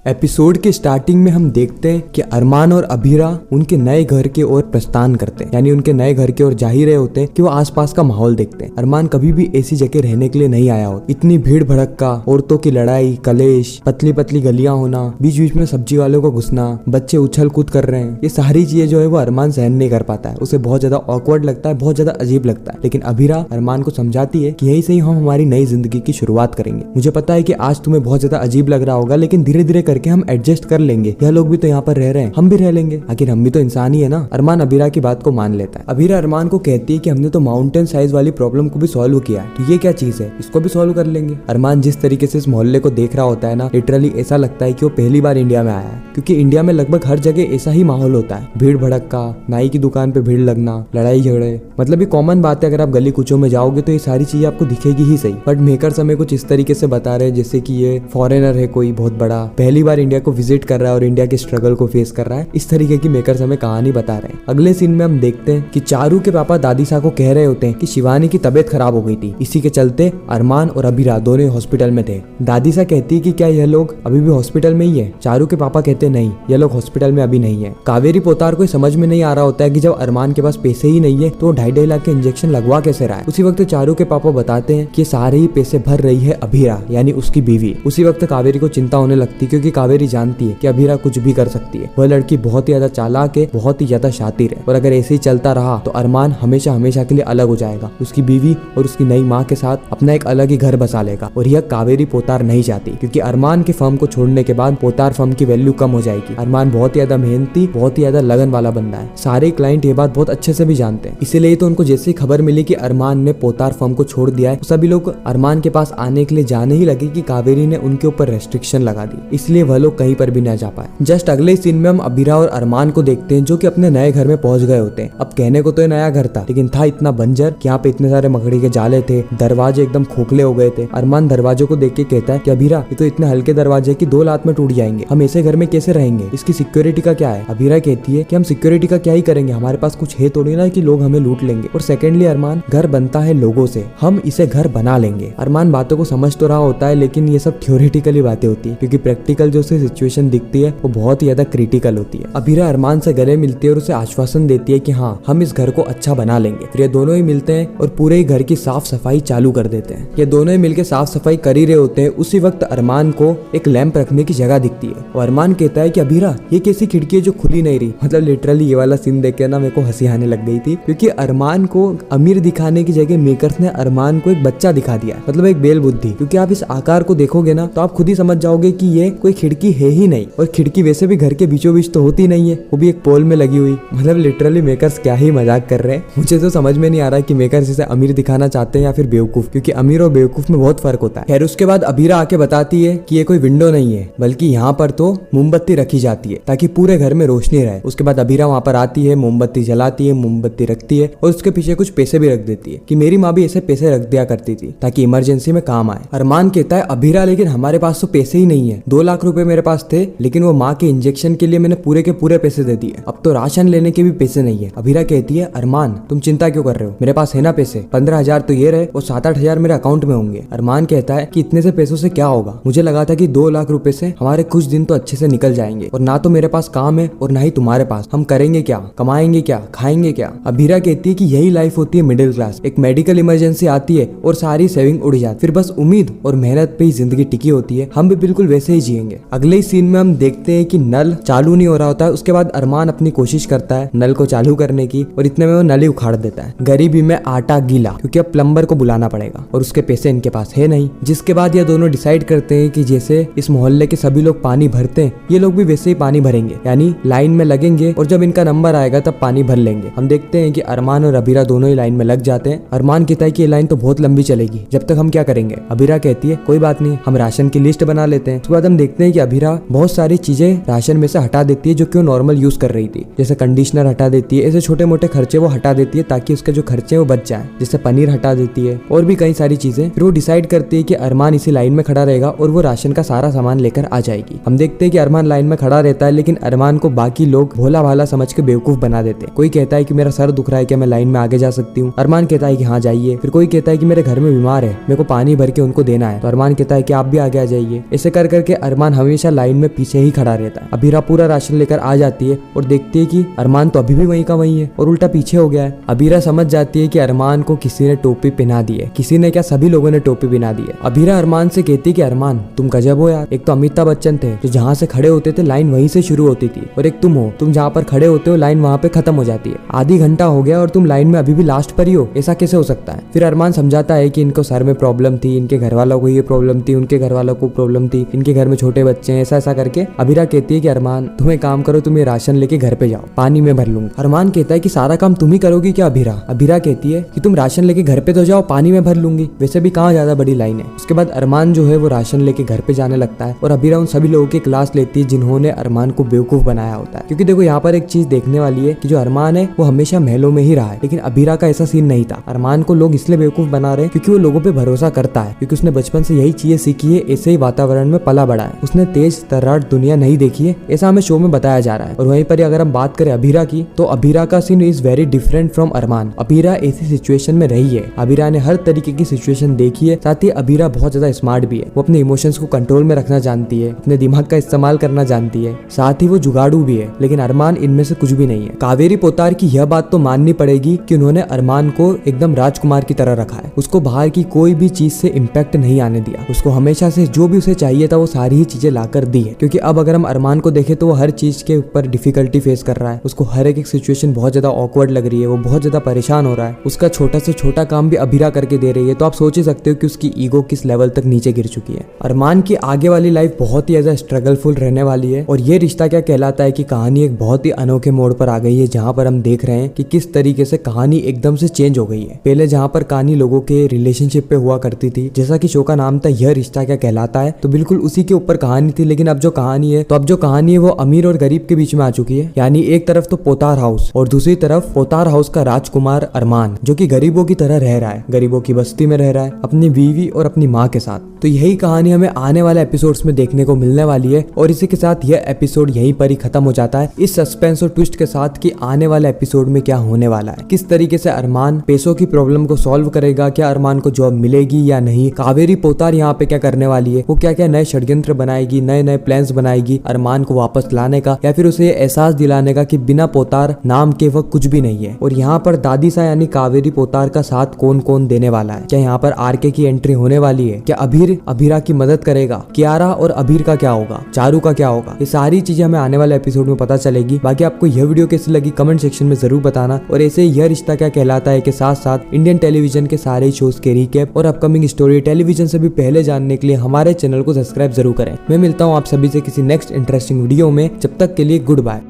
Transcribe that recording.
Episode के starting में हम देखते हैं कि अरमान और अभीरा उनके नए घर के ओर प्रस्थान करते हैं, यानी उनके नए घर की ओर जा ही रहे होते हैं कि वो आसपास का माहौल देखते हैं। अरमान कभी भी ऐसी जगह रहने के लिए नहीं आया होता। इतनी भीड़ भड़क्का, औरतों की लड़ाई, कलेश, पतली पतली गलियां होना, बीच बीच में सब्जी वालों को घुसना, बच्चे उछल कूद कर रहे हैं, ये सारी चीजें जो है वो अरमान सहन नहीं कर पाता है। उसे बहुत ज्यादा ऑकवर्ड लगता है, बहुत ज्यादा अजीब लगता है। लेकिन अभीरा अरमान को समझाती है कि यही से ही हम हमारी नई जिंदगी की शुरुआत करेंगे। मुझे पता है कि आज तुम्हें बहुत ज्यादा अजीब लग रहा होगा, लेकिन धीरे धीरे करके हम एडजस्ट कर लेंगे। यह लोग भी तो यहाँ पर रह रहे हैं, हम भी रह लेंगे, आखिर हम भी तो इंसान ही है ना। अरमान अभीरा की बात को मान लेता है। अभीरा अरमान को कहती है कि हमने तो माउंटेन साइज वाली प्रॉब्लम को भी सॉल्व किया है, तो ये क्या चीज है, इसको भी सॉल्व कर लेंगे। अरमान जिस तरीके से इस मोहल्ले को देख रहा होता है ना, लिटरली ऐसा लगता है कि वो पहली बार इंडिया में आया है, क्योंकि इंडिया में लगभग हर जगह ऐसा ही माहौल होता है। भीड़ भड़क्का, नाई की दुकान पे भीड़ लगना, लड़ाई झगड़े, मतलब ये कॉमन बात है। अगर आप गली कुचों में जाओगे तो ये सारी चीजें आपको दिखेगी ही सही। बट मेकर्स हमें कुछ इस तरीके से बता रहे हैं जैसे कि ये फॉरेनर है, कोई बहुत बड़ा, पहली बार इंडिया को विजिट कर रहा है और इंडिया के स्ट्रगल को फेस कर रहा है। इस तरीके की मेकर्स हमें कहानी बता रहे हैं। अगले सीन में हम देखते हैं कि चारू के पापा दादी सा को कह रहे होते हैं कि शिवानी की तबीयत खराब हो गई थी, इसी के चलते अरमान और अभीरा दोनों हॉस्पिटल में थे। दादी सा कहती है कि क्या यह लोग अभी भी हॉस्पिटल में ही है। चारू के पापा कहते नहीं, यह लोग हॉस्पिटल में अभी नहीं है। कावेरी पोतार को समझ में नहीं आ रहा होता है कि जब अरमान के पास पैसे ही नहीं है तो 2.5 लाख के इंजेक्शन लगवा कैसे रहा है। उसी वक्त चारू के पापा बताते हैं कि सारे ही पैसे भर रही है अभीरा, यानी उसकी बीवी। उसी वक्त कावेरी को चिंता होने लगती, क्योंकि कावेरी जानती है कि अभीरा कुछ भी कर सकती है। वह लड़की बहुत ही ज्यादा चालाक है, बहुत ही ज्यादा शातिर है, और अगर ऐसे ही चलता रहा तो अरमान हमेशा हमेशा के लिए अलग हो जाएगा। उसकी बीवी और उसकी नई माँ के साथ अपना एक अलग ही घर बसा लेगा, और यह कावेरी पोतार नहीं चाहती, क्योंकि अरमान के फर्म को छोड़ने के बाद पोतार फर्म की वैल्यू कम हो जाएगी। अरमान बहुत ही ज्यादा मेहनती, बहुत ही ज्यादा लगन वाला बंदा है। सारे क्लाइंट ये बात बहुत अच्छे से भी जानते हैं। इसीलिए तो उनको जैसे ही खबर मिली कि अरमान ने पोतार फर्म को छोड़ दिया है, तो सभी लोग अरमान के पास आने के लिए जाने ही लगे कि कावेरी ने उनके ऊपर रेस्ट्रिक्शन लगा दी, इसलिए वह लोग कहीं पर भी न जा पाए। जस्ट अगले सीन में हम अभीरा और अरमान को देखते हैं जो कि अपने नए घर में पहुंच गए होते हैं। अब कहने को तो ये नया घर था, लेकिन था इतना बंजर कि यहाँ पे इतने सारे मकड़ी के जाले थे, दरवाजे एकदम खोखले हो गए थे। अरमान दरवाजों को देख के कहता है कि अभीरा ये तो इतने हल्के दरवाजे कि 2 लात में टूट जाएंगे, हम ऐसे घर में कैसे रहेंगे, इसकी सिक्योरिटी का क्या है। अभीरा कहती है कि हम सिक्योरिटी का क्या ही करेंगे, हमारे पास कुछ है थोड़ी ना कि लोग हमें लूट लेंगे। और सेकेंडली अरमान, घर बनता है लोगों से, हम इसे घर बना लेंगे। अरमान बातों को समझ तो रहा होता है, लेकिन ये सब थ्योरेटिकली बातें होती है, क्योंकि प्रैक्टिकल जो उसे सिचुएशन दिखती है वो बहुत ही ज्यादा क्रिटिकल होती है। अभीरा अरमान से गले मिलती है और उसे आश्वासन देती है कि हाँ, हम इस घर को अच्छा बना लेंगे। फिर ये दोनों ही मिलते हैं और पूरे ही घर की साफ सफाई चालू कर देते हैं। ये दोनों ही मिलकर साफ सफाई कर ही रहे होते हैं। उसी वक्त अरमान को एक लैंप रखने की जगह दिखती है, और अरमान कहता है कि अभीरा ये कैसी खिड़की है जो खुली नहीं रही। मतलब लिटरली ये वाला सीन देख के ना मेरे को हंसी आने लग गई थी, क्योंकि अरमान को अमीर दिखाने की जगह मेकर्स ने अरमान को एक बच्चा दिखा दिया, मतलब एक बेल बुद्धि। क्योंकि आप इस आकार को देखोगे ना तो आप खुद ही समझ जाओगे कि ये कोई खिड़की है ही नहीं, और खिड़की वैसे भी घर के बीचों बीच तो होती नहीं है, वो भी एक पोल में लगी हुई। मतलब लिटरली मेकर्स क्या ही मजाक कर रहे हैं। मुझे तो समझ में नहीं आ रहा कि मेकर्स इसे अमीर दिखाना चाहते हैं या फिर बेवकूफ, क्योंकि अमीर और बेवकूफ में बहुत फर्क होता है। खैर उसके बाद अभीरा आके बताती है कि ये कोई विंडो नहीं है, बल्कि यहाँ पर तो मोमबत्ती रखी जाती है ताकि पूरे घर में रोशनी रहे। उसके बाद अभीरा वहाँ पर आती है, मोमबत्ती जलाती है, मोमबत्ती रखती है, और उसके पीछे कुछ पैसे भी रख देती है कि मेरी माँ भी ऐसे पैसे रख दिया करती थी ताकि इमरजेंसी में काम आए। अरमान कहता है अभीरा लेकिन हमारे पास तो पैसे ही नहीं है, 2 लाख रुपए मेरे पास थे, लेकिन वो माँ के इंजेक्शन के लिए मैंने पूरे के पूरे पैसे दे दिए, अब तो राशन लेने के भी पैसे नहीं है। अभीरा कहती है अरमान तुम चिंता क्यों कर रहे हो, मेरे पास है ना पैसे, 15,000 तो ये रहे और 7-8 हजार मेरे अकाउंट में होंगे। अरमान कहता है कि इतने से पैसों से क्या होगा, मुझे लगा था कि 2 लाख रुपए से हमारे कुछ दिन तो अच्छे से निकल जाएंगे, और ना तो मेरे पास काम है और ना ही तुम्हारे पास, हम करेंगे क्या, कमाएंगे क्या, खाएंगे क्या। अभीरा कहती है कि यही लाइफ होती है मिडिल क्लास, एक मेडिकल इमरजेंसी आती है और सारी सेविंग उड़ जाती, फिर बस उम्मीद और मेहनत पे ही जिंदगी टिकी होती है, हम भी बिल्कुल वैसे ही जिएंगे। अगले सीन में हम देखते हैं कि नल चालू नहीं हो रहा होता है। उसके बाद अरमान अपनी कोशिश करता है नल को चालू करने की, और इतने में वो नल ही उखाड़ देता है। गरीबी में आटा गीला, क्योंकि अब प्लम्बर को बुलाना पड़ेगा और उसके पैसे इनके पास है नहीं। जिसके बाद ये दोनों डिसाइड करते हैं कि जैसे इस मोहल्ले के सभी लोग पानी भरते हैं, ये लोग भी वैसे ही पानी भरेंगे, यानी लाइन में लगेंगे, और जब इनका नंबर आएगा तब पानी भर लेंगे। हम देखते हैं कि अरमान और अभीरा दोनों ही लाइन में लग जाते हैं। अरमान कहता है कि ये लाइन तो बहुत लंबी चलेगी, जब तक हम क्या करेंगे। अभीरा कहती है कोई बात नहीं, हम राशन की लिस्ट बना लेते हैं। उसके बाद हम देखते हैं कि अभीरा बहुत सारी चीजें राशन में से हटा देती है जो कि वो नॉर्मल यूज कर रही थी, जैसे कंडीशनर हटा देती है, ऐसे छोटे मोटे खर्चे वो हटा देती है ताकि उसके जो खर्चे वो बच जाए, जैसे पनीर हटा देती है और भी कई सारी चीजें। फिर वो डिसाइड करती है कि अरमान इसी लाइन में खड़ा रहेगा और वो राशन का सारा सामान लेकर आ जाएगी। हम देखते हैं कि अरमान लाइन में खड़ा रहता है, लेकिन अरमान को बाकी लोग भोला भाला समझ के बेवकूफ बना देते हैं। कोई कहता है कि मेरा सर दुख रहा है, क्या मैं लाइन में आगे जा सकती हूँ। अरमान कहता है कि हाँ जाइए। फिर कोई कहता है कि मेरे घर में बीमार है, मेरे को पानी भर के उनको देना है, तो अरमान कहता है कि आप भी आगे आ जाइए। ऐसे कर करके अरमान हमेशा लाइन में पीछे ही खड़ा रहता है। अभीरा पूरा राशन लेकर आ जाती है और देखती है कि अरमान तो अभी भी वहीं का वहीं है और उल्टा पीछे हो गया है। अभीरा समझ जाती है कि अरमान को किसी ने टोपी पहना दी है। किसी ने क्या, सभी लोगों ने टोपी पहना दी है। अभीरा अरमान से कहती है कि अरमान तुम गजब हो यार, एक तो अमिताभ बच्चन थे जो जहाँ से खड़े होते थे लाइन वहीं से शुरू होती थी, और एक तुम हो, तुम जहाँ पर खड़े होते हो लाइन वहाँ पे खत्म हो जाती है। आधी घंटा हो गया और तुम लाइन में अभी भी लास्ट पर ही हो, ऐसा कैसे हो सकता है? फिर अरमान समझाता है कि इनको सर में प्रॉब्लम थी, इनके घर वालों को ये प्रॉब्लम थी, उनके घर वालों को प्रॉब्लम थी, इनके घर में छोटे बच्चे हैं, ऐसा ऐसा करके अभीरा कहती है कि अरमान तुम एक काम करो, तुम ये राशन लेके घर पे जाओ, पानी में भर लूंगी। अरमान कहता है कि सारा काम तुम ही करोगी क्या अभीरा? अभीरा कहती है कि तुम राशन लेके घर पे तो जाओ, पानी में भर लूंगी, वैसे भी कहाँ ज्यादा बड़ी लाइन है। उसके बाद अरमान जो है वो राशन लेके घर पे जाने लगता है और अभीरा उन सभी लोगों की क्लास लेती है जिन्होंने अरमान को बेवकूफ बनाया होता है। क्योंकि देखो यहाँ पर एक चीज देखने वाली है कि जो अरमान है वो हमेशा महलों में ही रहा है, लेकिन अभीरा का ऐसा सीन नहीं था। अरमान को लोग इसलिए बेवकूफ बना रहे हैं क्योंकि वो लोगों पे भरोसा करता है, क्योंकि उसने बचपन से यही चीजें सीखी है, ऐसे ही वातावरण में पला बड़ा है। उसने तेज तर्रार दुनिया नहीं देखी है, ऐसा हमें शो में बताया जा रहा है। और वहीं पर अगर हम बात करें अभीरा की, तो अभीरा का scene is very different from Armaan. Abhira ऐसी सिचुएशन में रही है, अभीरा ने हर तरीके की सिचुएशन देखी है, साथ ही अभीरा बहुत ज्यादा स्मार्ट भी है। वो अपने इमोशंस को कंट्रोल में रखना जानती है, अपने दिमाग का इस्तेमाल करना जानती है, साथ ही वो जुगाड़ू भी है। लेकिन अरमान इनमें से कुछ भी नहीं है। कावेरी पोतार की यह बात तो माननी पड़ेगी कि उन्होंने अरमान को एकदम राजकुमार की तरह रखा है। उसको बाहर की कोई भी चीज से इम्पैक्ट नहीं आने दिया। उसको हमेशा से जो भी उसे चाहिए था वो सारी ही चीजें लाकर दी है। क्योंकि अब अगर हम अरमान को देखें तो वो हर चीज के ऊपर डिफिकल्टी फेस कर रहा है। उसको हर एक सिचुएशन बहुत ज्यादा ऑकवर्ड लग रही है, वो बहुत ज्यादा परेशान हो रहा है। उसका छोटा से छोटा काम भी अभीरा करके दे रही है। तो आप सोच ही सकते हो कि उसकी ईगो किस लेवल तक नीचे गिर चुकी है। अरमान की आगे वाली लाइफ बहुत ही ज्यादा स्ट्रगलफुल रहने वाली है। और ये रिश्ता क्या कहलाता है कि कहानी एक बहुत ही अनोखे मोड़ पर आ गई है, जहाँ पर हम देख रहे हैं कि किस तरीके से कहानी एकदम से चेंज हो गई है। पहले जहाँ पर कहानी लोगों के रिलेशनशिप पे हुआ करती थी, जैसा कि शो का नाम था यह रिश्ता क्या कहलाता है, तो बिल्कुल उसी के ऊपर कहानी थी। लेकिन अब जो कहानी है, तो अब जो कहानी है वो अमीर और गरीब के बीच में आ चुकी है। यानी एक तरफ तो पोतार हाउस और दूसरी तरफ पोतार हाउस का राजकुमार अरमान, जो कि गरीबों की तरह रह रहा है, गरीबों की बस्ती में रह रहा है अपनी बीवी और अपनी माँ के साथ। तो यही कहानी हमें आने वाले एपिसोड्स में देखने को मिलने वाली है। और इसी के साथ यह एपिसोड यहीं पर ही खत्म हो जाता है, इस सस्पेंस और ट्विस्ट के साथ कि आने वाले एपिसोड में क्या होने वाला है, किस तरीके से अरमान पैसों की प्रॉब्लम को सॉल्व करेगा, क्या अरमान को जॉब मिलेगी या नहीं, कावेरी पोतार यहाँ पे क्या करने वाली है, वो क्या क्या नए षड्यंत्र बनाएगी, नए नए प्लान्स बनाएगी अरमान को वापस लाने का, या फिर उसे एहसास दिलाने का कि बिना पोतार नाम के वह कुछ भी नहीं है। और यहाँ पर दादी सा यानी कावेरी पोतार का साथ कौन कौन देने वाला है, क्या यहाँ पर आरके की एंट्री होने वाली है, क्या अभीरा की मदद करेगा, कियारा और अभीर का क्या होगा, चारू का क्या होगा, ये सारी चीजें हमें आने वाले एपिसोड में पता चलेगी। बाकी आपको यह वीडियो कैसी लगी कमेंट सेक्शन में जरूर बताना। और ऐसे यह रिश्ता क्या कहलाता है के साथ साथ इंडियन टेलीविजन के सारे शोज के रिकैप और अपकमिंग स्टोरी टेलीविजन से भी पहले जानने के लिए हमारे चैनल को सब्सक्राइब जरूर करें। मैं मिलता हूँ आप सभी से किसी नेक्स्ट इंटरेस्टिंग वीडियो में, जब तक के लिए गुड बाय।